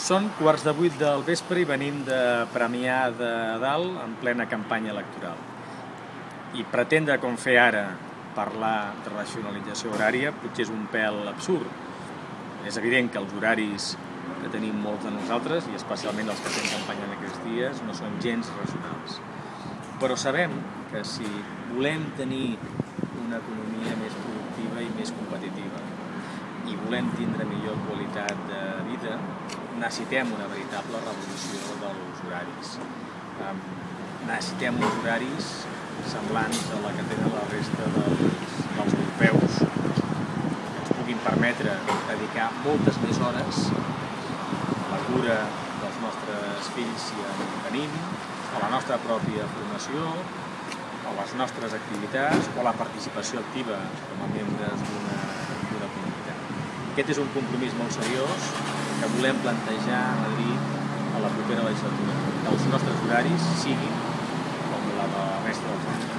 Són 7:15 del vespre i venim de Premià de Dalt en plena campanya electoral. I pretendre, com fer ara, parlar de racionalització horària potser és un pèl absurd. És evident que els horaris que tenim molts de nosaltres, i especialment els que fem campanya en aquests dies, no són gens racionals. Però sabem que si volem tenir una economia més productiva i més competitiva i volem tindre millor qualitat de vida, necessitem una veritable revolució dels horaris. Necessitem uns horaris semblants a la que tenen la resta dels europeus, que ens puguin permetre dedicar moltes més hores a la cura dels nostres fills si en tenim, a la nostra pròpia formació, a les nostres activitats o a la participació activa com a membres d'una comunitat. Aquest és un compromís molt seriós que volem plantejar a Madrid a la propera legislatura, que els nostres horaris siguin com la de la resta dels anys.